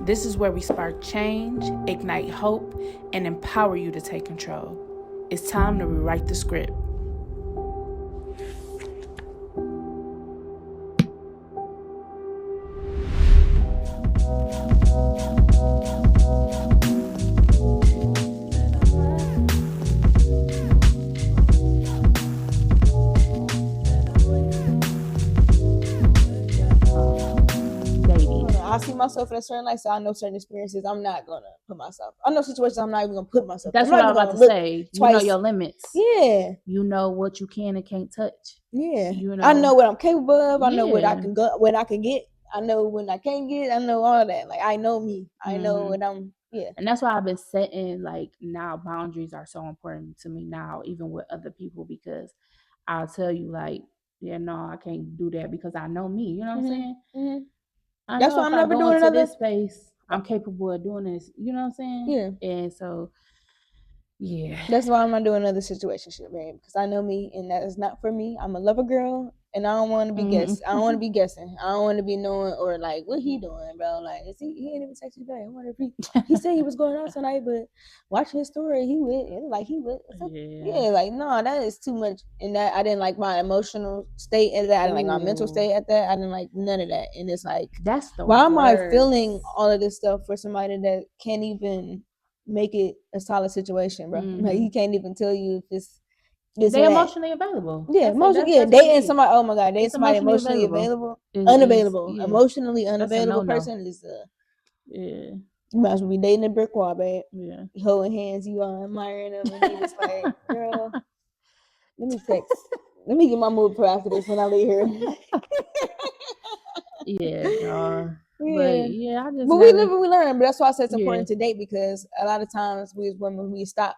This is where we spark change, ignite hope, and empower you to take control. It's time to rewrite the script. I see myself in a certain life, so I know certain experiences I'm not gonna put myself. I know situations I'm not even gonna put myself. That's what I was about to say. Twice. You know your limits. Yeah. You know what you can and can't touch. Yeah. You know. I know what I'm capable of. I know what I can go, what I can get. I know when I can't get. I know all that. Like I know me. I know what I'm. Yeah. And that's why I've been setting like now boundaries are so important to me now, even with other people, because I'll tell you like, yeah, no, I can't do that because I know me. You know what I'm saying? Mm-hmm. I That's know why if I'm never I go doing into another. this space, I'm capable of doing this. You know what I'm saying? Yeah. And so, yeah. That's why I'm not doing another situationship, man. Because I know me, and that is not for me. I'm a lover girl, and I don't want to be guessing. I don't want to be guessing. I don't want to be knowing or like what he doing, bro. Like, is he ain't even text me back. I wonder if he said he was going out tonight, but watching his story, he went. It like he went. Yeah, like no, that is too much. And that I didn't like my emotional state at that. I didn't like my mental state at that. I didn't like none of that. And it's like, that's the why am I feeling all of this stuff for somebody that can't even make it a solid situation, bro? Like he can't even tell you if it's they emotionally available. Yeah, dating somebody. Oh my god, dating somebody emotionally available, unavailable, emotionally unavailable person is yeah. You might as well be dating a brick wall, babe. Yeah, you holding hands, you are admiring them, and you just like, girl, let me text. Let me get my mood for after this when I leave here. Yeah, dog. But yeah, but we live and we learn. But that's why I said it's important to date, because a lot of times we as women we stop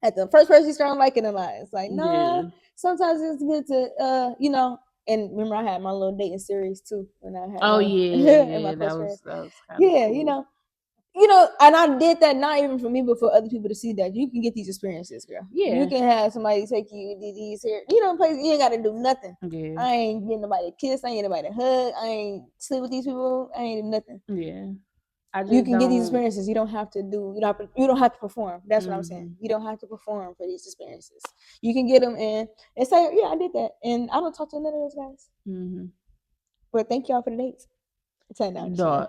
at the first person you start liking in line. It's like, no, sometimes it's good to you know. And remember, I had my little dating series too when I had. That was kind of cool. You know, and I did that not even for me, but for other people to see that you can get these experiences, girl. Yeah, you can have somebody take you to these here, you know, places you ain't got to do nothing. Yeah, I ain't getting nobody to kiss, I ain't getting nobody to hug, I ain't sleep with these people, I ain't do nothing. Yeah, you can get these experiences. You don't have to do. You don't have to perform. That's what I'm saying. You don't have to perform for these experiences. You can get them in and say, yeah, I did that, and I don't talk to none of those guys. But thank y'all for the dates. No,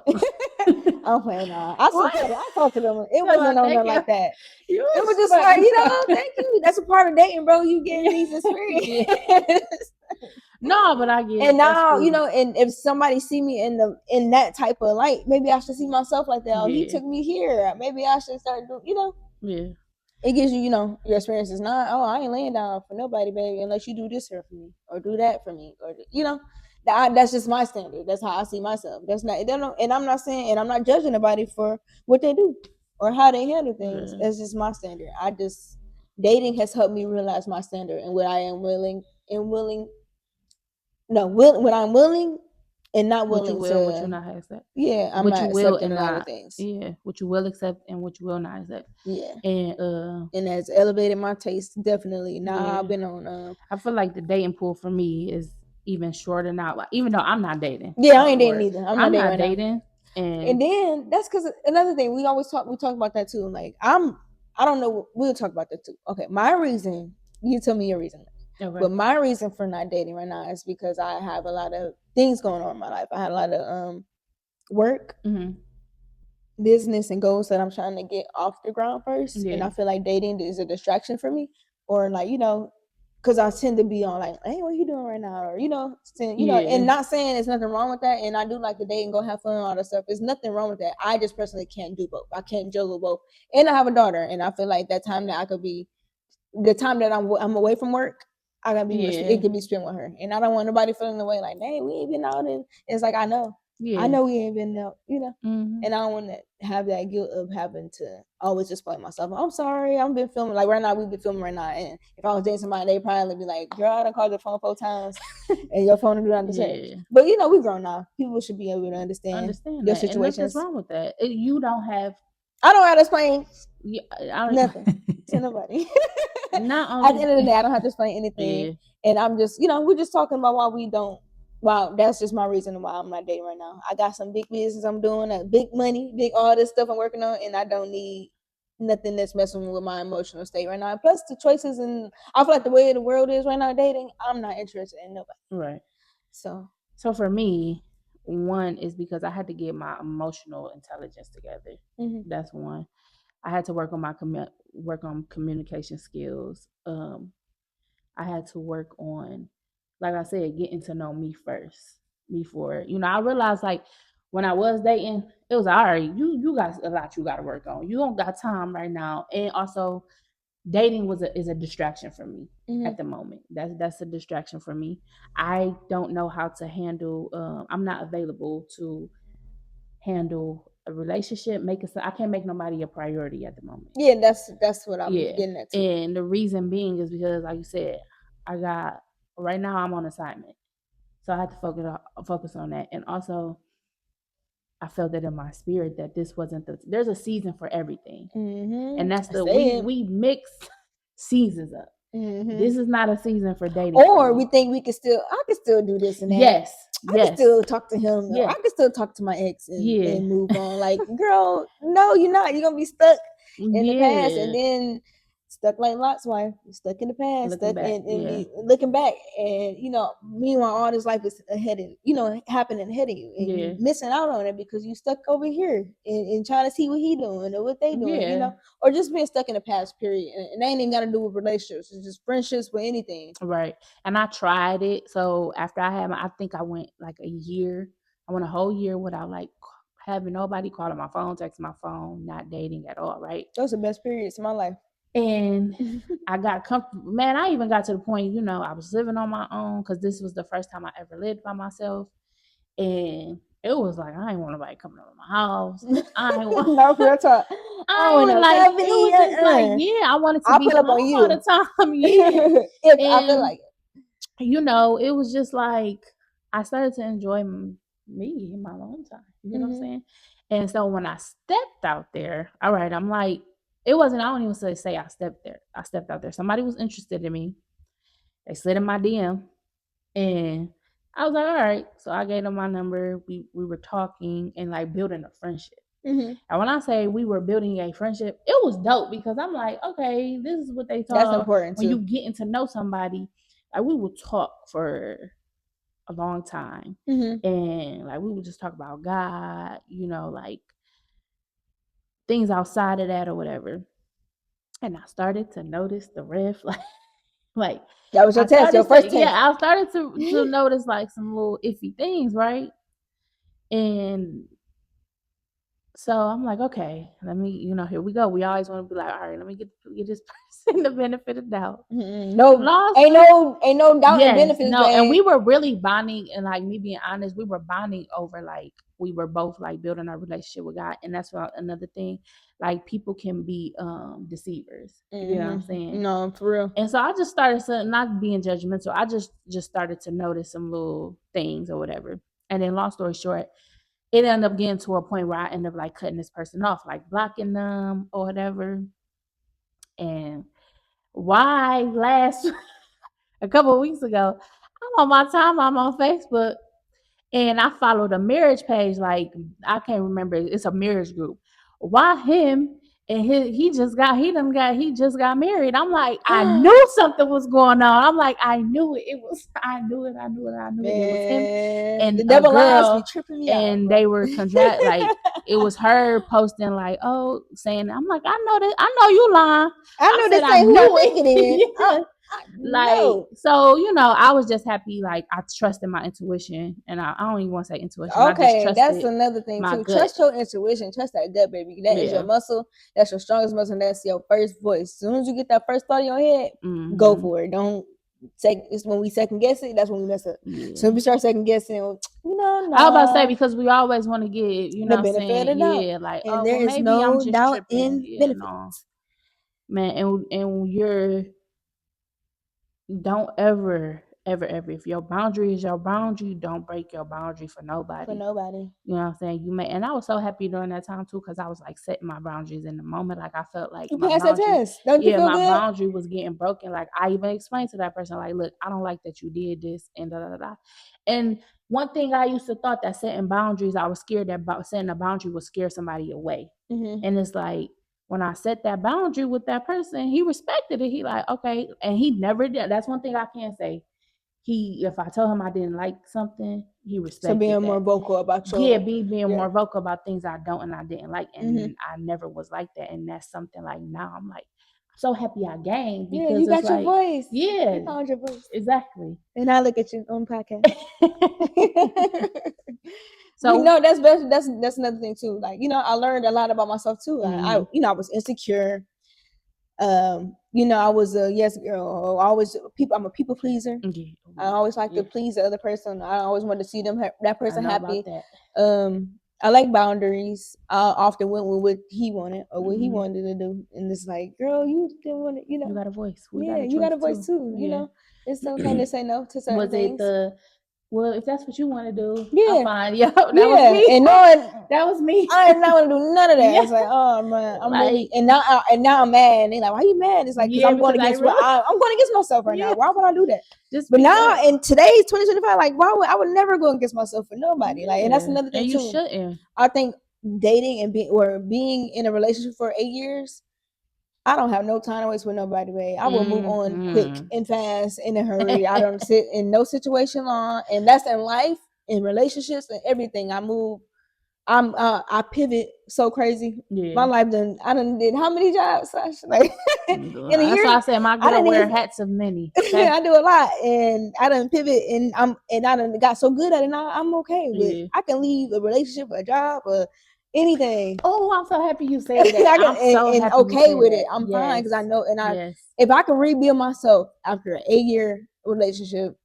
I'm playing. I talked to them. It wasn't on them like that. It was just like, you know, thank you. That's a part of dating, bro. You getting these experiences. No, but I get it. And now, you know, and if somebody see me in that type of light, maybe I should see myself like that. Oh, he took me here. Maybe I should start doing, you know. Yeah. It gives you, you know, your experience is not, oh, I ain't laying down for nobody, baby, unless you do this here for me or do that for me, or you know. That's just my standard. That's how I see myself. That's not, and I'm not saying, and I'm not judging anybody for what they do or how they handle things. That's just my standard. Dating has helped me realize my standard and what I am willing when I'm willing and not willing what you not accept. Yeah, I'm not accepting a lot of things. Yeah, what you will accept and what you will not accept. Yeah, and has elevated my taste definitely. Now I've been on. I feel like the dating pool for me is even shorter now. Even though I'm not dating. Yeah, I ain't dating either. I'm not dating. And then that's because another thing we talk about that too. Like I don't know. We'll talk about that too. Okay, my reason. You tell me your reason. Okay. But my reason for not dating right now is because I have a lot of things going on in my life. I had a lot of work, business, and goals that I'm trying to get off the ground first. Yeah. And I feel like dating is a distraction for me, or like, you know, because I tend to be on like, hey, what are you doing right now? Or, you know, and not saying there's nothing wrong with that. And I do like to date and go have fun and all that stuff. There's nothing wrong with that. I just personally can't do both. I can't juggle both. And I have a daughter, and I feel like that time that I could be, the time that I'm away from work, I gotta be, it could be spent with her. And I don't want nobody feeling the way like, hey, we ain't been out. And it's like, I know we ain't been out, you know. And I don't want to have that guilt of having to always explain myself. I'm sorry, I've been filming. Like right now, we've been filming right now. And if I was dating somebody, they'd probably be like, girl, I done called your phone 4 times and your phone do not say. But you know, we grown now. People should be able to understand your situations. And nothing's wrong with that. You don't have. I don't have to explain nothing to nobody. Not only, at the end of the day, I don't have to explain anything. And I'm just, you know, we're just talking about why we don't Wow, that's just my reason why I'm not dating right now. I got some big business I'm doing, big money, big all this stuff I'm working on, and I don't need nothing that's messing with my emotional state right now. And plus the choices, and I feel like the way the world is right now dating, I'm not interested in nobody. Right. So for me, one is because I had to get my emotional intelligence together. That's one. I had to work on my communication skills. I had to work on, like I said, getting to know me first before, I realized like when I was dating, it was all right. You got a lot you got to work on. You don't got time right now, and also dating is a distraction for me at the moment. That's a distraction for me. I don't know how to handle. I'm not available to handle a relationship. I can't make nobody a priority at the moment. Yeah, that's what I'm getting at too. And the reason being is because, like you said, right now I'm on assignment, so I had to focus on that, and also I felt that in my spirit that this wasn't there's a season for everything, and that's we mix seasons up. This is not a season for dating. Or we think I can still do this and that. Yes. I can still talk to him. Yeah. I can still talk to my ex and move on. Like, girl, no, you're not. You're gonna be stuck in the past, and then stuck like Lot's wife, stuck in the past, looking back, and meanwhile all this life is ahead of happening ahead of you, and you're missing out on it because you stuck over here and trying to see what he doing or what they doing, or just being stuck in the past period, and they ain't even got to do with relationships. It's just friendships with anything. Right. And I tried it. So after I think I went like a year. I went a whole year without like having nobody calling my phone, texting my phone, not dating at all. Right. Those are the best periods in my life. And I got comfortable. Man, I even got to the point, I was living on my own because this was the first time I ever lived by myself. And it was like, I ain't want nobody coming over my house. I ain't want no real talk. I want to like, it was just like, yeah, I wanted to be home all the time. Yeah. If I feel like it. It was just like, I started to enjoy me in my own time. You know what I'm saying? And so when I stepped out there, all right, I'm like, it wasn't, I don't even say I stepped there. I stepped out there. Somebody was interested in me. They slid in my DM, and I was like, all right. So I gave them my number. We were talking and like building a friendship. And when I say we were building a friendship, it was dope because I'm like, okay, this is what they talk. That's important when you getting to know somebody. Like we would talk for a long time, and like we would just talk about God, like things outside of that or whatever. And I started to notice the red flag. Like that was your test, your first test. Yeah, I started to notice like some little iffy things, right? And so I'm like, okay, let me, here we go. We always want to be like, all right, let me get this person the benefit of doubt. No, ain't no doubt in benefits. No, and we were really bonding, and like me being honest, we were bonding over like we were both like building our relationship with God, and that's another thing. Like people can be deceivers. You know what I'm saying? No, for real. And so I just started to not being judgmental. I just started to notice some little things or whatever. And then, long story short, it ended up getting to a point where I ended up like cutting this person off, like blocking them or whatever. And why a couple of weeks ago, I'm on my timeline, I'm on Facebook, and I followed a marriage page. Like I can't remember, it's a marriage group. Why him? And he just got married. I'm like, I knew something was going on. I'm like, I knew it. It was it was him and the devil lies be tripping me and out, they were like it was her posting like, oh, saying, I'm like, I know this, I know you lying. I know this ain't who I think it is. Yeah. So I was just happy, like I trusted my intuition, and I don't even want to say intuition. Okay, that's another thing too. Trust your intuition, trust that gut, baby. That is your muscle. That's your strongest muscle, and that's your first voice. As soon as you get that first thought in your head, go for it. Don't it's when we second guess it, that's when we mess up. So we start second guessing, I was about to say, because we always want to get the benefit of doubt. Yeah, like, and there is no doubt in benefits. No. Man, and don't ever, if your boundary is your boundary, don't break your boundary for nobody. You know what I'm saying? And I was so happy during that time too, because I was like setting my boundaries in the moment. Like I felt like you passed that test. Don't you feel my good? boundary was getting broken. Like I even explained to that person, like, look, I don't like that you did this, and da da da. And one thing I used to thought that setting boundaries, I was scared that about setting a boundary would scare somebody away. And it's like, when I set that boundary with that person, he respected it. He like, okay. And he never did. That's one thing I can say. If I told him I didn't like something, he respected So being that. more vocal about being more vocal about things I don't and I didn't like. And I never was like that. And that's something like now I'm like, I'm so happy I gained, because you got it's your like, voice. Yeah. You found your voice. Exactly. And I look at you on podcast. So that's another thing too. Like, I learned a lot about myself too. I I was insecure. I was a yes girl. I'm a people pleaser. I always like to please the other person. I always wanted to see that person happy. I like boundaries. I often went with what he wanted or what he wanted to do, and it's like, girl, you didn't want to. You got a voice. You got a voice too. It's okay to say no to certain things. Well, if that's what you want to do, I'm fine. Yo, that was me. And that was me. I did not want to do none of that. It's like, oh man, I'm really, and now I'm mad. And they're like, why are you mad? It's like, because I'm going against I'm going against myself right now. Why would I do that? But now in today's 2025, like, I would never go against myself for nobody. Like, and that's another thing and you too. Shouldn't. I think dating and being in a relationship for 8 years, I don't have no time to waste with nobody, babe. I will move on quick and fast in a hurry. I don't sit in no situation long, and that's in life, in relationships, and everything. I move. I pivot so crazy. My life I done did how many jobs, Sasha? Like in a year. That's why I said my girl wear hats of many. Okay? I do a lot, and I done pivot, and I done got so good at it. Now I'm okay with. I can leave a relationship, a job, or anything. Oh, I'm so happy you said that. I'm so happy okay with it. I'm fine because I know, and if I can rebuild myself after an 8-year relationship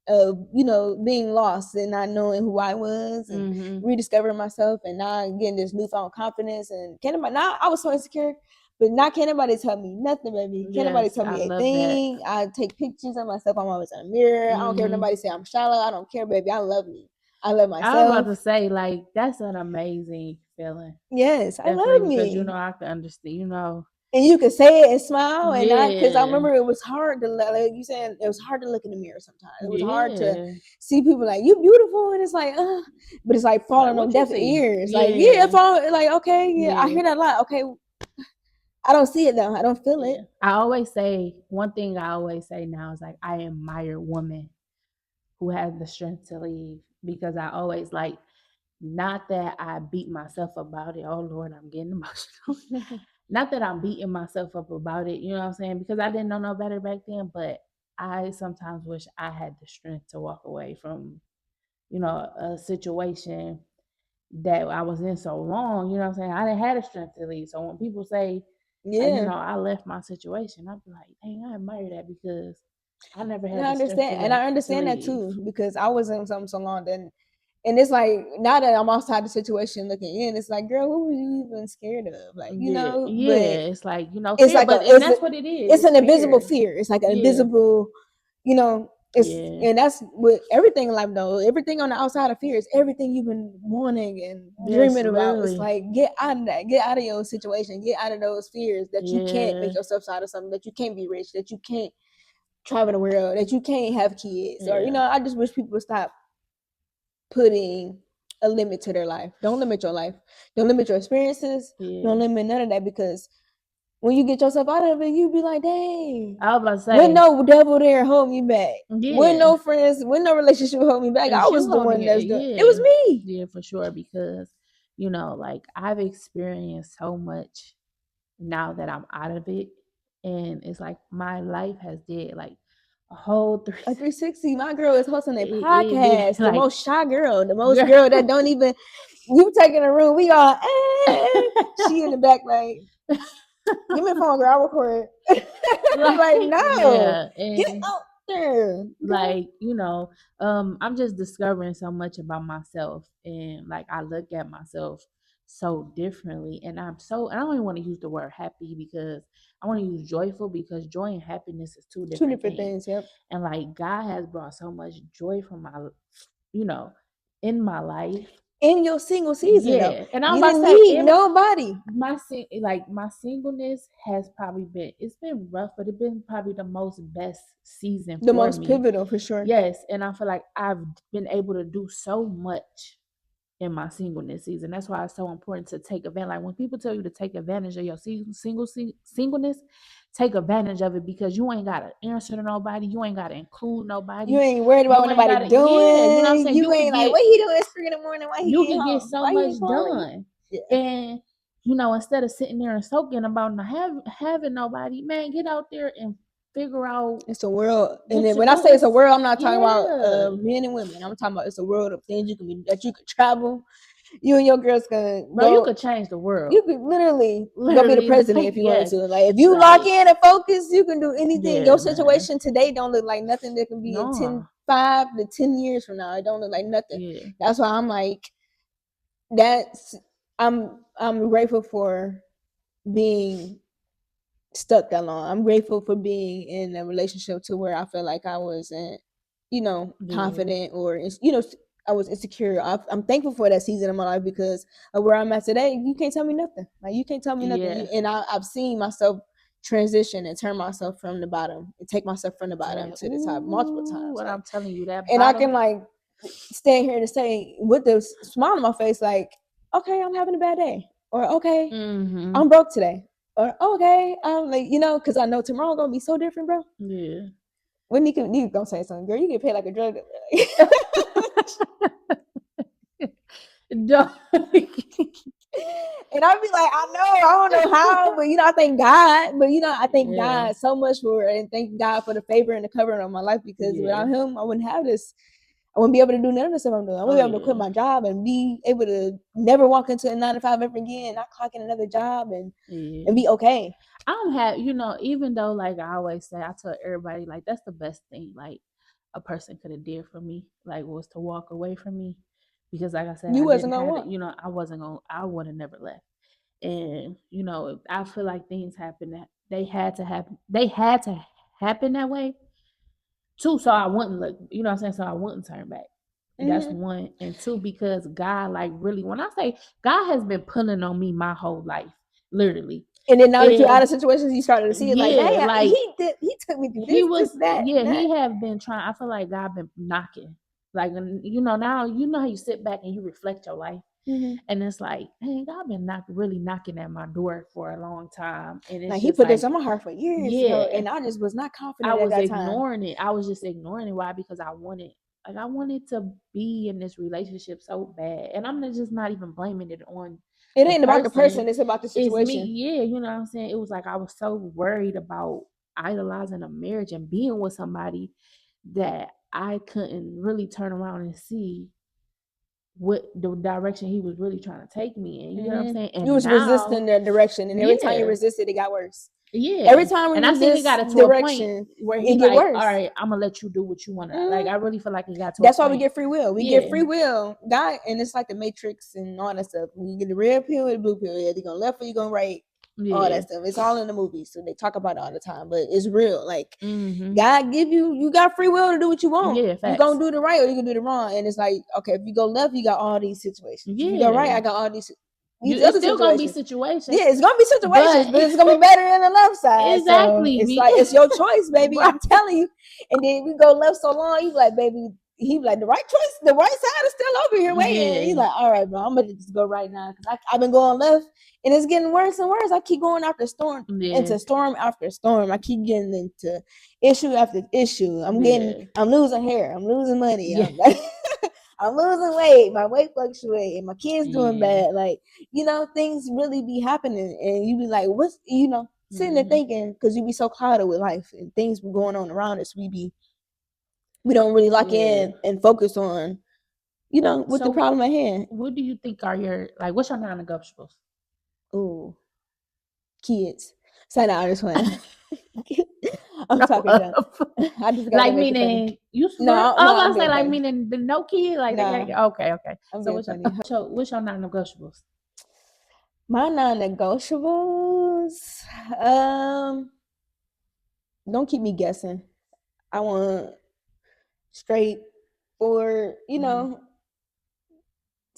of being lost and not knowing who I was and rediscovering myself and now getting this newfound confidence, and now I was so insecure, but now can't nobody tell me nothing, baby. Can't nobody tell me a thing. I take pictures of myself. I'm always in the mirror. I don't care if nobody say I'm shallow. I don't care, baby. I love me. I love myself. I was about to say, like, that's an amazing feeling. Yes, I love me. Because I can understand, And you can say it and smile, and because I remember it was hard to, like you said, it was hard to look in the mirror sometimes. It was hard to see people like, you beautiful, and it's like, but it's like falling on deaf ears. Like, falling, like, okay, I hear that a lot. Okay, I don't see it though. I don't feel it. I always say, one thing I always say now is like, I admire women who have the strength to leave, because I always like, not that I beat myself about it. Oh Lord, I'm getting emotional. Not that I'm beating myself up about it, you know what I'm saying? Because I didn't know no better back then, but I sometimes wish I had the strength to walk away from, a situation that I was in so long, you know what I'm saying? I didn't have the strength to leave. So when people say, I left my situation, I'd be like, dang, I admire that, because I never had the strength to leave. I understand that too, because I was in something so long then. And it's like, now that I'm outside the situation looking in, it's like, girl, what were you even scared of? Like, but it's like, it's like, and that's what it is. It's an invisible fear. It's like an invisible, and that's with everything in life though. Everything on the outside of fear is everything you've been wanting and dreaming about. It's like, get out of that, get out of your situation, get out of those fears that you can't make yourself out of something, that you can't be rich, that you can't travel the world, that you can't have kids, or I just wish people would stop putting a limit to their life. Don't limit your life. Don't limit your experiences. Don't limit none of that, because when you get yourself out of it, you be like, dang. I was about to say, when no devil there hold me back. When no friends, when no relationship hold me back. I was the one that's doing it. It was me. Yeah, for sure. Because, like, I've experienced so much now that I'm out of it. And it's like my life has did like a whole 360. My girl is hosting a podcast. The most shy girl. The most girl that don't even, you taking a room. We all, she in the back like, give me a phone, girl. I'll record it. Like, no. Get out there. Like, I'm just discovering so much about myself. And like, I look at myself so differently. And I don't even want to use the word happy, because I want to use joyful, because joy and happiness is two different things. Yep. And like, God has brought so much joy from my, in my life. in your single season though. And I'm you about didn't to say meet nobody. My singleness has probably it's been rough, but it's been probably the most best season The for most me. pivotal for sure. Yes, and I feel like I've been able to do so much in my singleness season. That's why it's so important to take advantage. Like when people tell you to take advantage of your singleness, take advantage of it, because you ain't gotta answer to nobody. You ain't gotta include nobody. You ain't worried about what nobody doing. Yeah, you know what I'm saying? You ain't like, what he doing at 3 in the morning? Why he You ain't can get home? so Why much he ain't calling? done. And instead of sitting there and soaking about not having nobody, man, get out there and figure out. It's a world. And then when I say it's a world, I'm not talking about men and women. I'm talking about it's a world of things you could travel. You and your girls can Bro, you could change the world. You could literally go be the president if you wanted to. Like if you lock in and focus, you can do anything. Your situation today don't look like nothing that can be in 5 to 10 years from now. It don't look like nothing. That's why I'm like, I'm grateful for being stuck that long. I'm grateful for being in a relationship to where I feel like I wasn't, confident or I was insecure. I'm thankful for that season of my life because of where I'm at today. You can't tell me nothing. Like you can't tell me nothing. And I've seen myself transition and turn myself from the bottom and take myself from the bottom to the top multiple times. What I'm telling you, that and bottom, I can stand here to say with the smile on my face, like, okay, I'm having a bad day, or okay, I'm broke today, or okay, I'm like, because I know tomorrow gonna be so different, bro. Yeah. When you gonna say something, girl, you get paid like a drug dealer. No. And I'd be like, I don't know how, but I thank God. But I thank God so much and thank God for the favor and the covering of my life, because without Him, I wouldn't have this. I wouldn't be able to do none of the stuff I'm doing. I wouldn't be able to quit my job and be able to never walk into a 9 to 5 ever again, not clock in another job and be okay. I don't have, even though, like I always say, I tell everybody, like, that's the best thing, like, a person could have did for me, like, was to walk away from me. Because, like I said, I wasn't gonna walk. I wasn't gonna, I would have never left. And, I feel like things happen that they had to happen that way too, so I wouldn't look, what I'm saying? So I wouldn't turn back. That's one. And two, because God, like, really, when I say God has been pulling on me my whole life, literally. And then now that you're out of situations, you started to see it, like he took me through this, that. He have been trying. I feel like God been knocking. Like, now, how you sit back and you reflect your life. And it's like, hey, God been really knocking at my door for a long time. And it's like he put this on my heart for years. And I just was not confident. I was ignoring it. I was just ignoring it. Why? Because I wanted to be in this relationship so bad. And I'm just not even blaming it on. It ain't about the person, it's about the situation. It's me. Yeah, you know what I'm saying? It was like I was so worried about idolizing a marriage and being with somebody that I couldn't really turn around and see what the direction he was really trying to take me in. You know what I'm saying? And you was resisting that direction, and every time you resisted, it got worse. Every time when you resist, he got it to a point where he like, worse. All right, I'm gonna let you do what you want to. Like, I really feel like it got to. That's why we get free will. We get free will. God, and it's like the Matrix and all that stuff. When you get the red pill and the blue pill, you're gonna left or you're gonna right. All that stuff. It's all in the movies, so they talk about it all the time. But it's real. Like God give you got free will to do what you want. You're gonna do the right or you can do the wrong. And it's like, okay, if you go left, you got all these situations. If you go right, I got all these. It's still gonna be situations. Yeah, it's gonna be situations, but it's gonna be better than the left side. Exactly. So it's like it's your choice, baby. I'm telling you. And then we go left so long, you like, baby. He like, the right choice, the right side is still over here waiting. Yeah. He's like, all right, bro, I'm gonna just go right now because I've been going left and it's getting worse and worse. I keep going after storm into storm after storm. I keep getting into issue after issue. I'm losing hair. I'm losing money. Yeah. I'm losing weight. My weight fluctuating. My kids doing bad. Like, things really be happening, and you be like, what's sitting there thinking, because you be so clouded with life and things be going on around us. We don't really lock in and focus on, what the problem at hand. What do you think are what's your non-negotiables? Ooh, kids. Sign out this one. I'm talking about. I just got meaning you swear? No, I was gonna say funny. Meaning the no kid. Okay. So what's your non-negotiables? My non-negotiables. Don't keep me guessing. I want straight or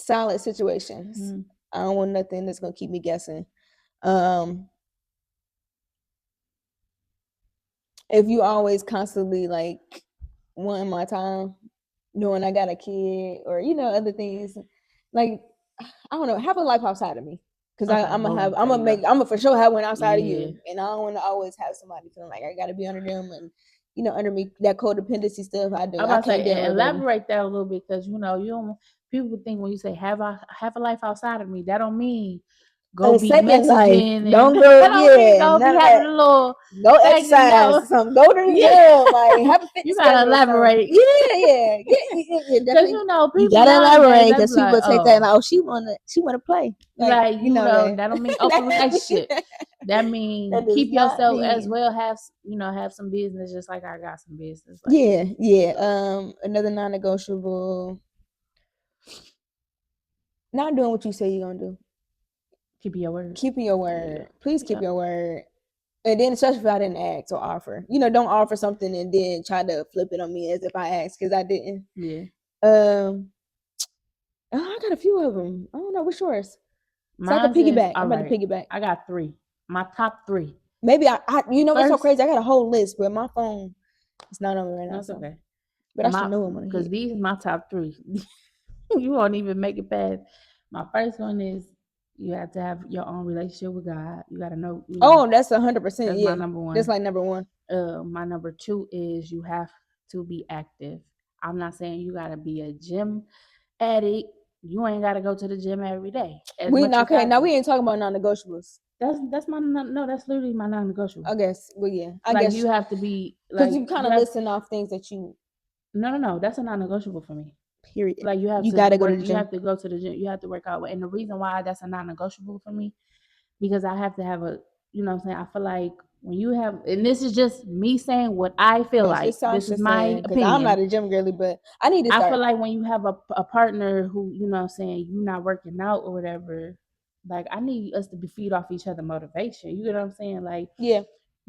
solid situations. I don't want nothing that's gonna keep me guessing. If you always constantly like wanting my time, knowing I got a kid or other things, like I don't know, have a life outside of me. Cause I'm gonna for sure have one outside of you, and I don't want to always have somebody feeling like I got to be under them and under me, that codependency stuff. I can't deal with. Elaborate that a little bit, because you don't. People think when you say have a life outside of me, that don't mean go be messaging and don't go. That don't mean go be having a little go exercise, something. Go to the gym, like have a fitness. You gotta elaborate. Yeah. Because people you gotta elaborate, because people take that like, oh, she wanna play, like that don't mean open relationship. That mean keep yourself as well. Have some business, just like I got some business. Like, another non-negotiable. Not doing what you say you're gonna do. Keeping your word. Keeping your word. Yeah. Please keep your word. And then, especially if I didn't ask or offer, don't offer something and then try to flip it on me as if I asked, because I didn't. Yeah. I got a few of them. I don't know which yours. So I can piggyback. I'm about to piggyback. I got 3. My top 3. Maybe it's so crazy. I got a whole list, but my phone is not on me right now. That's okay. But I should know them because these are my top 3. You won't even make it past. My first one is you have to have your own relationship with God. You got to know. That's 100%. That's my number 1. That's like number 1. My number 2 is you have to be active. I'm not saying you got to be a gym addict. You ain't got to go to the gym every day. Now we ain't talking about non-negotiables. That's literally my non-negotiable. I guess. Well, yeah. I guess you have to be like, because you kind of listen off things that you. No. That's a non-negotiable for me. Period. Like you gotta go to the gym. You have to go to the gym. You have to work out. And the reason why that's a non-negotiable for me, because I have to have a. What I'm saying? I feel like when you have, and this is just me saying what I feel like. This is my opinion. I'm not a gym girly, but I need to start. I feel like when you have a partner who, what I'm saying, you're not working out or whatever, like I need us to feed off each other motivation. You get what I'm saying? Like, yeah,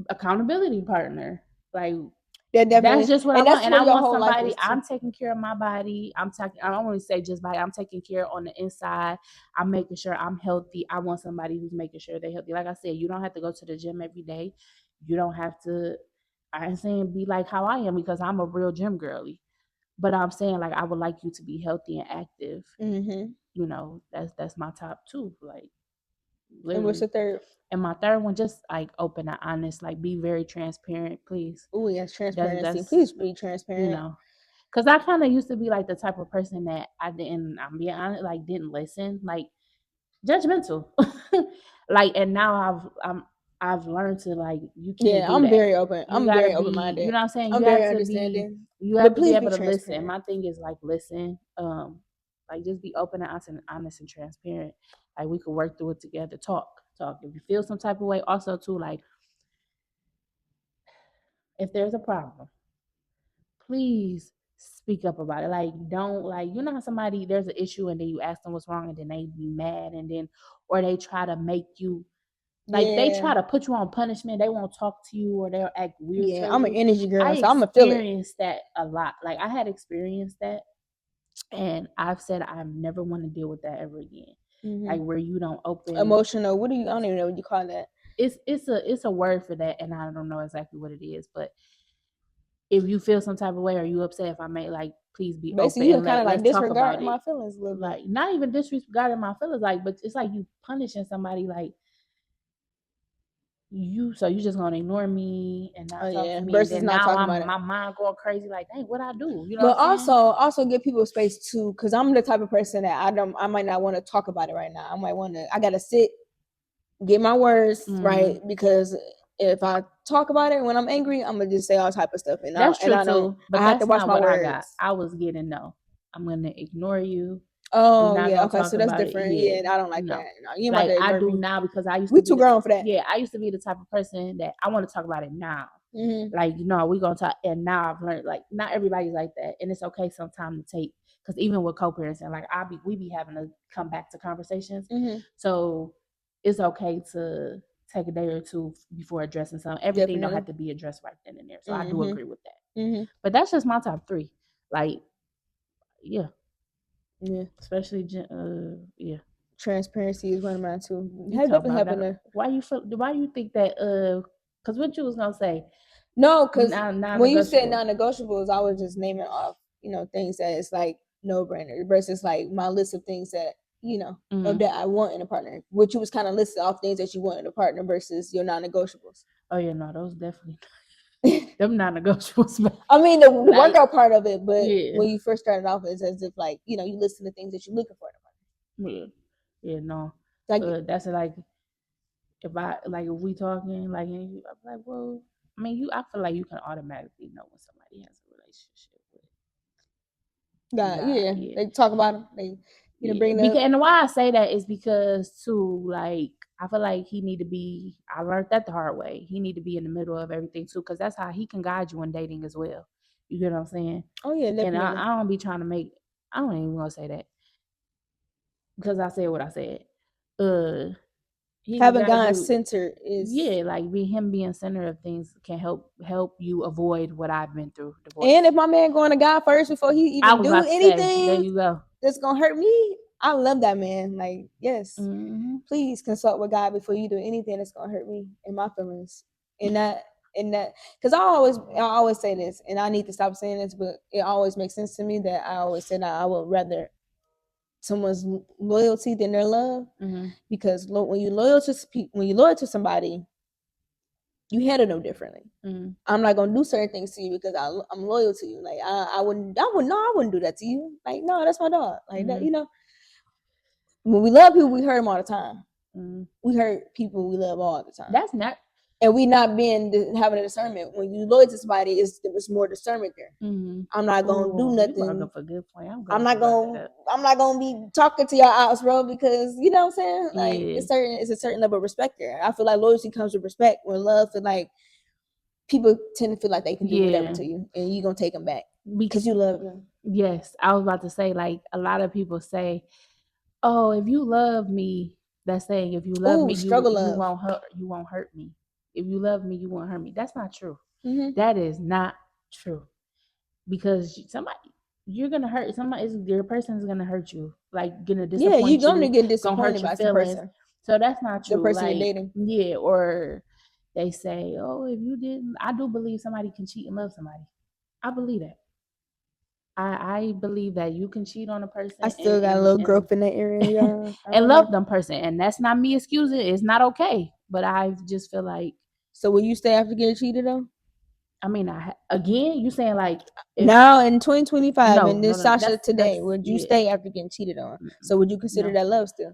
accountability partner. Like, definitely. That's just what I want. And I want somebody, I'm taking care of my body. I don't want to say just body. I'm taking care on the inside. I'm making sure I'm healthy. I want somebody who's making sure they're healthy. Like I said, you don't have to go to the gym every day. You don't have to, I ain't saying be like how I am, because I'm a real gym girly. But I'm saying, like, I would like you to be healthy and active. Mm-hmm. That's my top 2. Like, literally. And what's the third? And my third one, just like open and honest, like be very transparent, please. Oh, yes, transparency. Please be transparent. Because I kind of used to be like the type of person that I'm being honest, like didn't listen, like judgmental. Like, and now I've learned to, like, you can't do I'm that. very open. I'm very open-minded. You know what I'm saying? I'm very understanding. You have to be able to listen. And my thing is like listen. Like just be open and honest and transparent. Like we could work through it together. Talk. If you feel some type of way, also too, like if there's a problem, please speak up about it. Like, don't, like, how somebody, there's an issue and then you ask them what's wrong and then they be mad, and then, or they try to make you, like, they try to put you on punishment. They won't talk to you, or they'll act weird. Yeah, I'm an energy girl, so I'm a feel it. I experienced that a lot. Like, I had experienced that, and I've said I never want to deal with that ever again. Mm-hmm. Like, where you don't open emotional. I don't even know what you call that. It's a word for that, and I don't know exactly what it is, but if you feel some type of way or you upset, if I may, like, please be basically open. You're kind of like disregarding my feelings a little bit. Like, not even disregarding my feelings, like, but it's like you punishing somebody, like, you just gonna ignore me and not talk to me, versus and then not now my mind going crazy, like, dang, what I do? But also give people space too, because I'm the type of person that I might not want to talk about it right now. I gotta sit, get my words right, because if I talk about it when I'm angry, I'm gonna just say all type of stuff, and that's true too. But I have to watch my words. I was getting no. I'm gonna ignore you. Oh yeah, okay, so that's different. Yeah, I don't like that. No, you like I do now, because I used to. We too grown for that. Yeah, I used to be the type of person that I want to talk about it now. Mm-hmm. Like, we gonna talk, and now I've learned, like, not everybody's like that, and it's okay sometimes to take, because even with co-parenting, like we be having to come back to conversations. Mm-hmm. So it's okay to take a day or two before addressing something. Everything don't have to be addressed right then and there. So I do agree with that. Mm-hmm. But that's just my top 3. Like, yeah. Yeah, especially yeah. Transparency is one of mine too. You talk Definitely about happened that. to. Why you think that? Because what you was gonna say? No, because when you said Non-negotiable. non-negotiables, I was just naming off, things that it's like no brainer versus like my list of things that of that I want in a partner. Which you was kind of listed off things that you want in a partner versus your non-negotiables. Oh yeah, no, those definitely them non-negotiables. I mean the workout part of it, but yeah, when you first started off, it's as if like you listen to things that you're looking for in a yeah, yeah. No, partner. Like that's like if we talking like and you, I'm like, well, I mean, I feel like you can automatically know when somebody has a relationship with God, God. yeah, Yeah, they talk about them. They yeah. bring it Because up. and why I say that is because too, like I feel like he need to be. I learned that the hard way. He need to be in the middle of everything too, because that's how he can guide you in dating as well. You get what I'm saying? Oh yeah, And definitely. I don't be trying to make. I don't even want to say that because I said what I said. Uh, he can Having guide God you. center is. Yeah, like him being center of things can help you avoid what I've been through, And divorce. if my man going to God first before he I even was do about to say, there anything you go. that's gonna hurt me, I love that man. Like, yes, please consult with God before you do anything that's gonna hurt me and my feelings. And that, because I always say this, and I need to stop saying this, but it always makes sense to me that I always say that I would rather someone's loyalty than their love, because when you're loyal to somebody, you handle them differently. I'm not gonna do certain things to you because I'm loyal to you. Like I wouldn't do that to you. Like no, that's my dog. Like that, when we love people, we hurt them all the time. We hurt people we love all the time. That's not. And we not having a discernment. When you loyal to somebody, it's more discernment there. I'm not gonna do nothing. You brought up a good point. I'm not gonna be talking to your house, bro, because you know what I'm saying. Like it's a certain level of respect there. I feel like loyalty comes with respect. When love, feel like people tend to feel like they can do whatever to you, and you're gonna take them back because you love them. Yes, I was about to say, like a lot of people say, "Oh, if you love me," that's saying if you love me, you won't hurt me. If you love me, you won't hurt me. That's not true. That is not true, because you're gonna hurt somebody. Your person is gonna hurt you, like gonna disappoint you're gonna get gonna hurt disappointed your by some feelings. person. So that's not The true. person like you're dating. Yeah, or they say, "Oh, if you didn't," I do believe somebody can cheat and love somebody. I believe that. I believe that you can cheat on a person I still got a little growth in that area, y'all. and love them person, and that's not me excusing it. It's not okay, but I just feel like. So will you stay after getting cheated on? I mean, again, you saying like now in 2025 and this no, Sasha today, would you stay after getting cheated on? So would you consider that love still?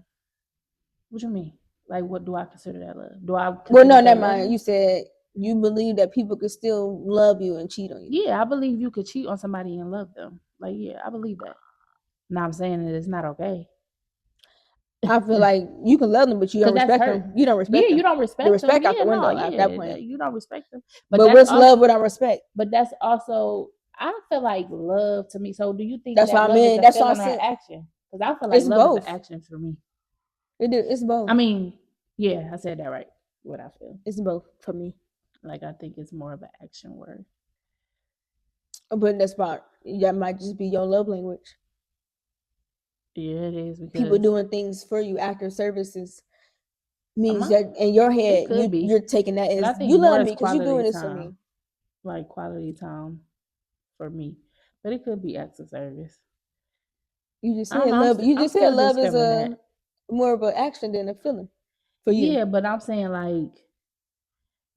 What you mean? Like, what do I consider that love? Do I? Well, no, never mind. You said you believe that people could still love you and cheat on you. Yeah, I believe you could cheat on somebody and love them. Like, yeah, I believe that. Now I'm saying that it's not okay. I feel like you can love them, but you don't respect them. You don't respect them. You don't respect the respect them. out the window at that point. You don't respect them. But what's love without respect? But that's also, I feel like love to me. So do you think that's that love is a feeling or action? Because I feel like love both. is an action for me. It's both. I mean, yeah, I said that right. What I feel. It's both for me. Like, I think it's more of an action word. But that might just be your love language. Yeah, it is, because people doing things for you after services means that in your head you're taking that as you love me because you're doing this for me. Like quality time for me, but it could be acts of service. You just said love. You just said love is more of an action than a feeling for you. Yeah, but I'm saying like,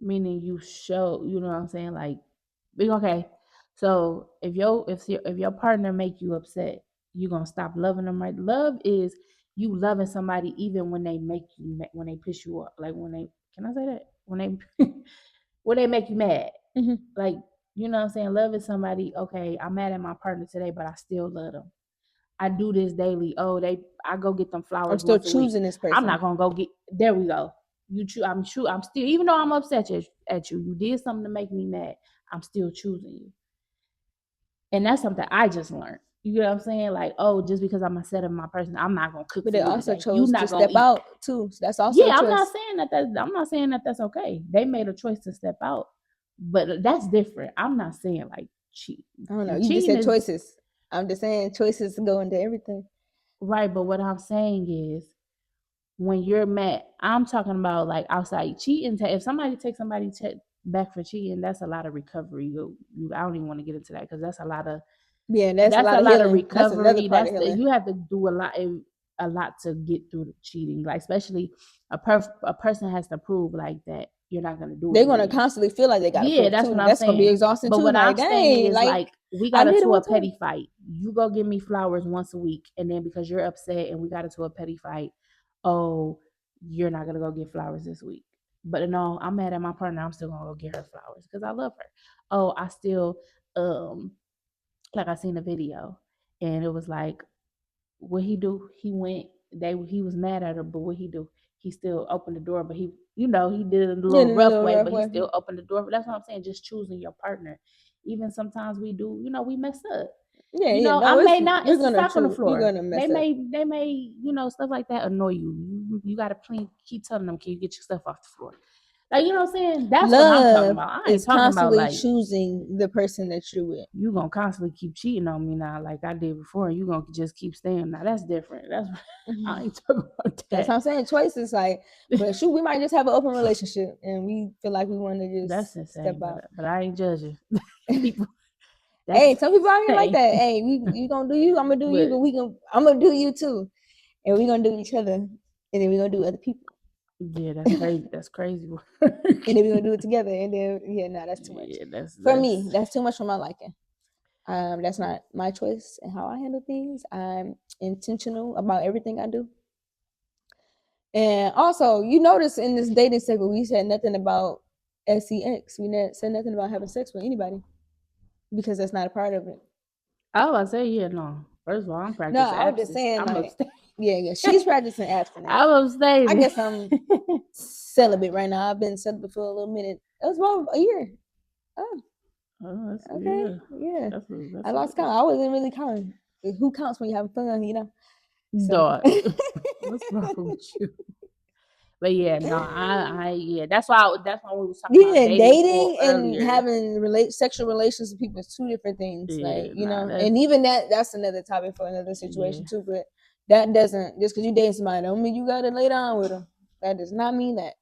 meaning you show. You know what I'm saying? Like, okay. So if your partner make you upset, you gonna stop loving them, right? Love is you loving somebody even when they when they piss you off. Like when they, can I say that? When they when they make you mad. Like, you know what I'm saying? Love is somebody, okay, I'm mad at my partner today, but I still love them. I do this daily. Oh, I go get them flowers. I'm still once choosing a week. this person. I'm not gonna go get. There we go. I'm true. I'm still, even though I'm upset at you, you did something to make me mad. I'm still choosing you, and that's something I just learned. You know what I'm saying? Like, oh, just because I'm upset at my person, I'm not gonna cook. But they also today. chose to step out too. So that's also I'm not saying that that's okay. They made a choice to step out, but that's different. I'm not saying like cheat. I don't know. You just said choices. I'm just saying choices go into everything. Right, but what I'm saying is, when you're mad, I'm talking about like outside cheating. If somebody takes somebody back for cheating, that's a lot of recovery. I don't even want to get into that because that's a lot of that's a lot of recovery. healing. That's another part of healing. You have to do a lot to get through the cheating. Like especially a person has to prove like that you're not gonna do it They're gonna again. constantly feel like they gotta Yeah, prove that's what too. I'm That's gonna be saying. exhausting But too. what I'm Like, saying dang, is like like we I got did it into a one time. petty fight. You go give me flowers once a week, and then because you're upset and we got into a petty fight, oh, you're not gonna go get flowers this week. But no, I'm mad at my partner. I'm still gonna go get her flowers because I love her. Oh, I still like I seen a video and it was like what he do? He was mad at her, but what he do? He still opened the door, but he did it in a Yeah, little in a rough little way, rough but he way. still opened the door. That's what I'm saying. Just choosing your partner. Even sometimes we do, we mess up. Yeah. I No, may not. you're It's the gonna sock on the you're floor. gonna They mess up. may, stuff like that annoy you. You gotta keep telling them, can you get your stuff off the floor? Like, you know what I'm saying? That's what I'm talking Love about. I ain't is talking about constantly like choosing the person that you're with. you gonna constantly keep cheating on me now, like I did before, and you gonna just keep staying. Now that's different. That's I ain't talking about That's that. how I'm saying. Choices, like, but shoot, we might just have an open relationship, and we feel like we want to That's just step insane, out. but I ain't judging people. That's Hey, some people out here like insane. that. Hey, you gonna do you, I'm gonna do you, But but I'm gonna do you too, and we gonna do each other, and then we gonna do other people. yeah, that's crazy. That's crazy work. And then we're gonna do it together. And then no, that's too much. Yeah, For me, that's too much for my liking. That's not my choice and how I handle things. I'm intentional about everything I do. And also, you notice in this dating segment, we said nothing about sex. We said nothing about having sex with anybody because that's not a part of it. I say, yeah, no. First of all, I'm No, practicing I was just abstinence. saying, I'm like, abstaining. yeah, she's practicing abstinence. I'm I abstaining. guess I'm celibate right now. I've been celibate for a little minute. It was about a year. Oh, Oh, okay, yeah. I that's lost count. I wasn't really counting. Who counts when you're having fun, you know? So. dog. What's wrong with you? But yeah, no, yeah. That's why we was talking about Yeah, dating pool dating and earlier. having sexual relations with people is two different things. Like, Yeah, nah, and even that's another topic for another yeah, situation too. But that doesn't, just because you dating somebody don't mean you gotta lay down with them. That does not mean that.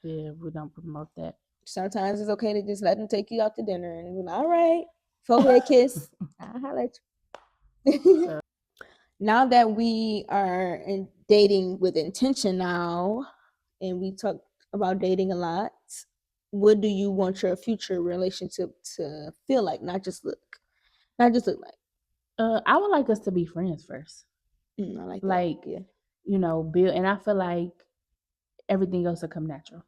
yeah. We don't promote that. Sometimes it's okay to just let them take you out to dinner and be like, all right, forehead kiss. I'll holler at you. So, Now that we are in dating with intention now, and we talk about dating a lot, what do you want your future relationship to feel like? Not just look like. I would like us to be friends first. I like that. Like, Yeah. build, and I feel like everything else will come natural.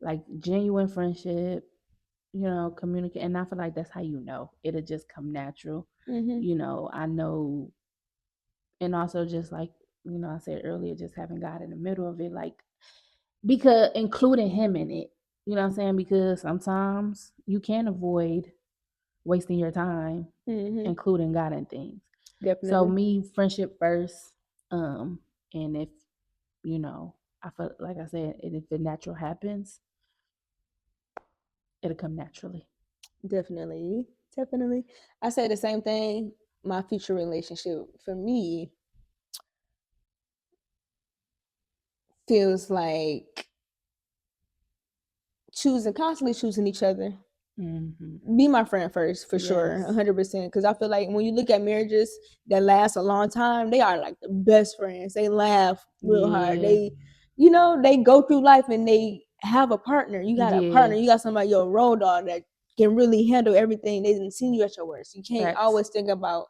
Like genuine friendship, communicate, and I feel like that's how it'll just come natural. I know, and also just like I said earlier, just having God in the middle of it, like because including Him in it. You know what I'm saying? Because sometimes you can't avoid wasting your time, including God in things. Definitely. So me, friendship first, and if I feel like I said, if the natural happens, it'll come naturally. Definitely. Definitely. I say the same thing. My future relationship for me feels like constantly choosing each other. Be my friend first, for sure, 100%. Because I feel like when you look at marriages that last a long time, they are like the best friends. They laugh real hard. They, they go through life and they have a partner. You got a partner. You got somebody, your road dog, that can really handle everything. They didn't see you at your worst. You can't always think about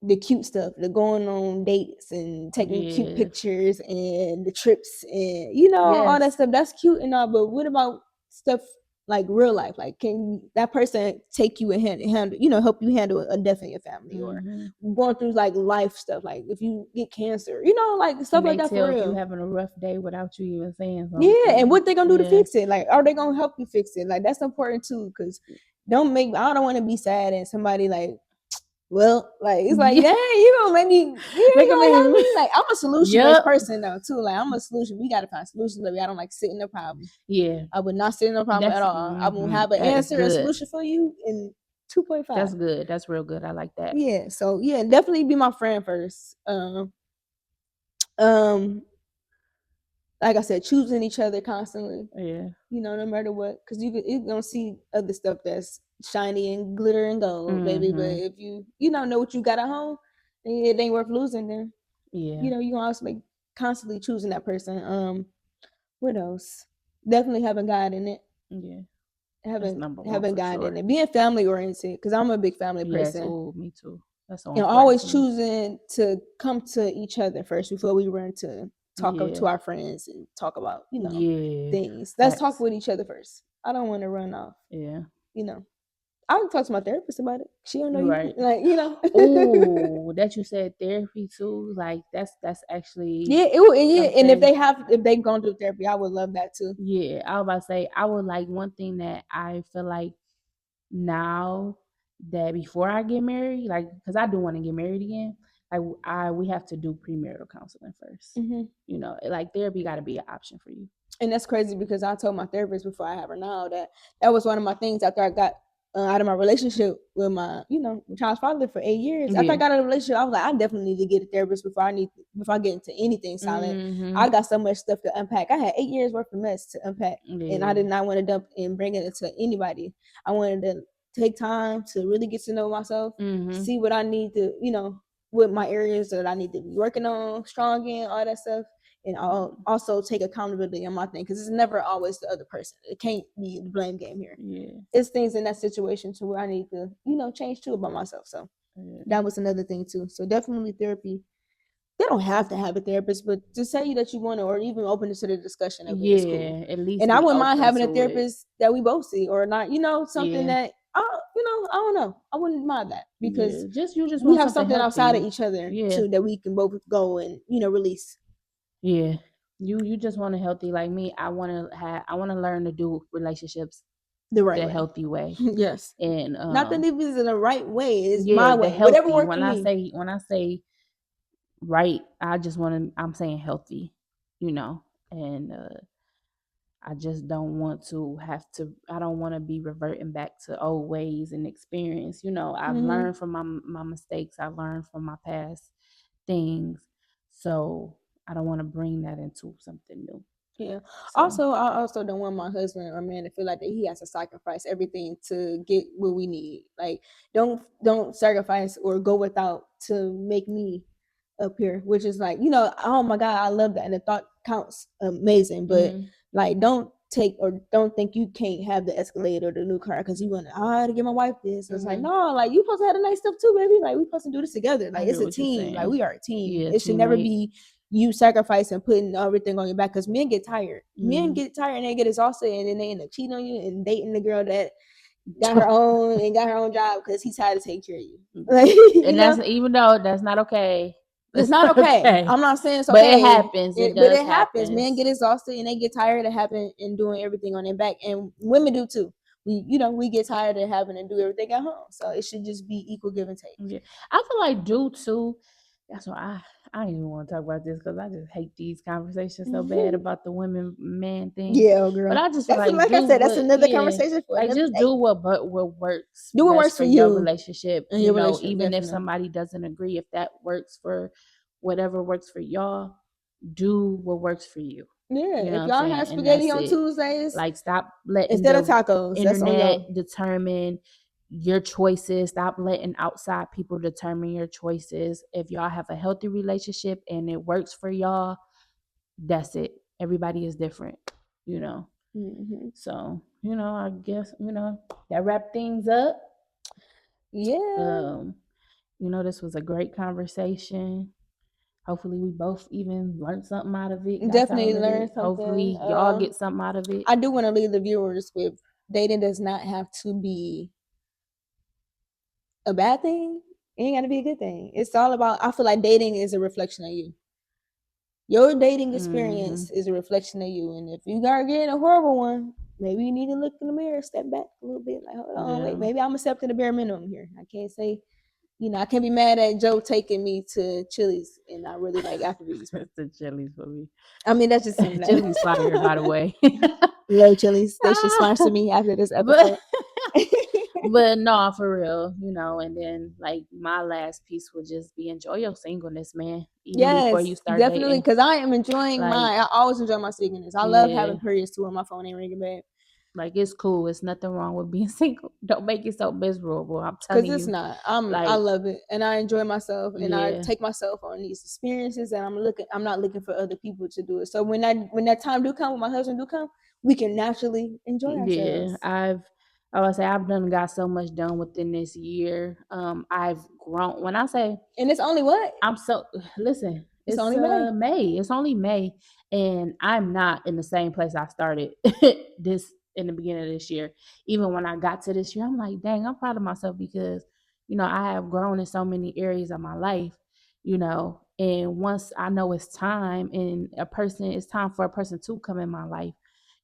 the cute stuff, the going on dates and taking cute pictures and the trips and all that stuff. That's cute and all, but what about stuff like real life? Like, can that person take you and handle, help you handle a death in your family or going through like life stuff? Like if you get cancer, like stuff like that for real. If you having a rough day without you even saying something. Yeah, and what they gonna do to fix it? Like, are they gonna help you fix it? Like, that's important too, because I don't want to be sad and somebody like, well, like it's like, dang, you gonna make me, you gonna help me. Like, I'm a solution-based person though too. Like, I'm a solution. We gotta find solutions. Like, I don't like sit in the problem. Yeah, I would not sit in the problem at all. I will have an answer, a solution for you in 2.5. That's good. That's real good. I like that. Yeah. So yeah, definitely be my friend first. Like I said, choosing each other constantly. Yeah. No matter what, because you gonna see other stuff that's shiny and glitter and gold, baby. But if you know what you got at home, it ain't worth losing. Then you gonna also be constantly choosing that person. What else? Definitely having God in it. Yeah. Having God in it. Being family oriented, because I'm a big family person. Oh, me too. That's so important. Always choosing to come to each other first before we run to talk to our friends and talk about things. Let's talk with each other first. I don't want to run off. Yeah. I can talk to my therapist about it. She don't know right. you. Oh, that you said therapy too. Like that's actually yeah. And if they've gone through therapy, I would love that too. Yeah, I was about to say I would like one thing that I feel like now that before I get married, like because I do want to get married again, like we have to do premarital counseling 1st. Like therapy got to be an option for you. And that's crazy because I told my therapist before I have her now that was one of my things after I got out of my relationship with my child's father for 8 years. After I got out of a relationship, I was like, I definitely need to get a therapist before I get into anything solid. I got so much stuff to unpack. I had 8 years worth of mess to unpack, and I did not want to dump and bring it to anybody. I wanted to take time to really get to know myself, see what I need to, what my areas that I need to be working on, strong in, all that stuff. And I'll also take accountability on my thing, because it's never always the other person. It can't be the blame game here. Yeah. It's things in that situation to where I need to, change too about myself. So that was another thing too. So definitely therapy. They don't have to have a therapist, but to say that you want to, or even open it to the discussion of it is cool. At least. And I wouldn't mind having a therapist that we both see, or not, something that I don't know. I wouldn't mind that, because you just we have something outside of each other too that we can both go and release. Yeah. You just want a healthy, like me. I want to learn to do relationships the right way. healthy way. Yes. And not that it is in the right way. It's my way. Healthy, whatever works for me. When I say right, I just want to. I'm saying healthy, and I just don't want to have to. I don't want to be reverting back to old ways and experience. I've learned from my mistakes. I've learned from my past things, so I don't want to bring that into something new. Yeah. So. I also don't want my husband or man to feel like that he has to sacrifice everything to get what we need. Like, don't sacrifice or go without to make me appear, which is like, oh my God, I love that. And the thought counts amazing. But like, don't think you can't have the Escalade or the new car because you want to give my wife this. So it's like, no, like, you supposed to have the nice stuff too, baby. Like, we supposed to do this together. Like, it's a team. Like, we are a team. Yeah, it should never be you sacrificing, putting everything on your back, because men get tired. Men get tired and they get exhausted, and then they end up cheating on you and dating the girl that got her own job because he's tired to take care of you. Like, and that's even though that's not okay. It's not okay. I'm not saying it's okay. But it happens. But it happens. Men get exhausted and they get tired of having and doing everything on their back, and women do too. We get tired of having to do everything at home. So it should just be equal give and take. Yeah, I feel like too. That's why I don't even want to talk about this, because I just hate these conversations so bad about the women man thing. Yeah, girl. But I just feel like I said, that's another conversation for like just do what works. Do what works for you. Your relationship. And your relationship, even definitely. If somebody doesn't agree, if that works for whatever works for y'all, do what works for you. Yeah, if y'all have spaghetti on Tuesdays, like, stop letting instead of tacos, internet determine your choices. Stop letting outside people determine your choices. If y'all have a healthy relationship and it works for y'all, that's it. Everybody is different, So, I guess, that wrap things up. Yeah. This was a great conversation. Hopefully we both even learned something out of it. Definitely learned something. Hopefully y'all get something out of it. I do want to leave the viewers with, dating does not have to be a bad thing. It ain't got to be a good thing. It's all about, I feel like dating is a reflection of you. Your dating experience is a reflection of you. And if you are getting a horrible one, maybe you need to look in the mirror, step back a little bit. Like, hold on, wait, maybe I'm accepting the bare minimum here. I can't say, I can't be mad at Joe taking me to Chili's and I really like Applebee's. The Chili's for me. I mean, that's just Chili's fire, by the way. Love Chili's. They should sponsor me after this episode. But no, for real, and then like my last piece would just be enjoy your singleness, man. Even before you start definitely, dating. because I am enjoying I always enjoy my singleness. I love having periods too when my phone ain't ringing back. Like, it's cool. It's nothing wrong with being single. Don't make it so miserable. I'm telling you. Because it's not. I love it, and I enjoy myself, and I take myself on these experiences, and I'm not looking for other people to do it. So when that time do come, when my husband do come, we can naturally enjoy ourselves. I've got so much done within this year. I've grown. When I say, and it's only what? Listen, it's only May. It's only May, and I'm not in the same place I started in the beginning of this year. Even when I got to this year, I'm like, dang, I'm proud of myself because, I have grown in so many areas of my life, and once I know it's time it's time for a person to come in my life.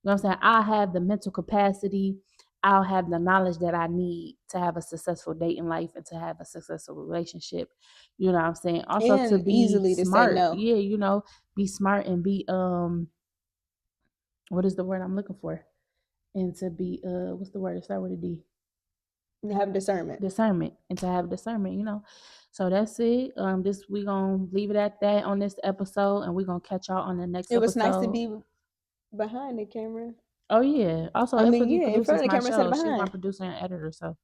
You know what I'm saying? I have the mental capacity. I'll have the knowledge that I need to have a successful dating life and to have a successful relationship. You know what I'm saying? Also and to be easily smart. To say no. Yeah, be smart and be what is the word I'm looking for? And to be what's the word? Start with a D. Have discernment. And to have discernment. So that's it. We gonna leave it at that on this episode, and we're gonna catch y'all on the next episode. It was nice to be behind the camera. Oh yeah. Also, Ebony produces my show. She's my producer and editor. So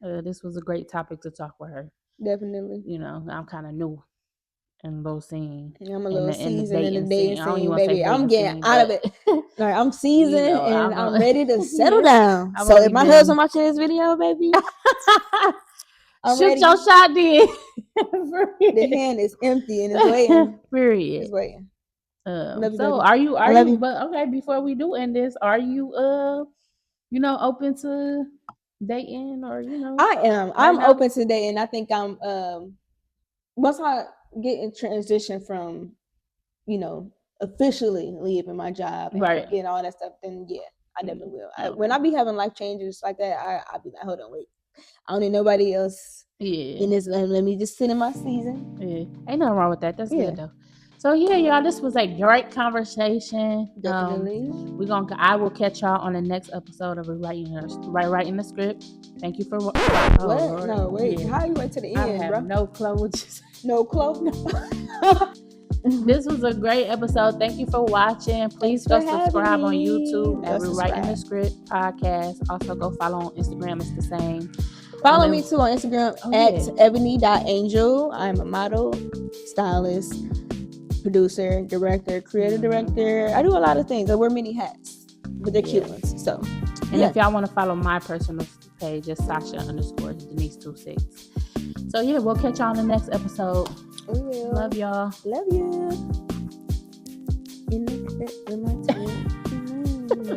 this was a great topic to talk with her. Definitely. I'm kind of new in those scene. I'm a little seasoned in the dating scene. I don't even baby. I'm getting out of it. Like, I'm seasoned and I'm ready to settle down. So if my husband watching this video, baby, I'm shoot ready. Your shot, then. The hand is empty and it's waiting. Period. It's waiting. So are you? But okay, before we do end this, are you open to dating or I am. I'm open to dating. I think I'm once I get in transition from officially leaving my job and getting all that stuff, then I definitely will. When I be having life changes like that, I'll be like, hold on, wait, I don't need nobody else in this. Let me just sit in my season. Ain't nothing wrong with that. That's good though. So y'all, this was a great conversation. Definitely. I will catch y'all on the next episode of writing the script. Thank you for what? No, wait. Yeah. How you wait to the end, I have bro? No clue. No clue. This was a great episode. Thank you for watching. Please go subscribe on YouTube at Rewriting the Script podcast. Also go follow on Instagram. It's the same. Follow me too on Instagram at ebony.angel. I'm a model, stylist, producer, director, creative director. I do a lot of things. I wear many hats, but they're cute ones. So, if y'all want to follow my personal page, it's Sasha_Denise26. So we'll catch y'all on the next episode. We will. Love y'all. Love you. In the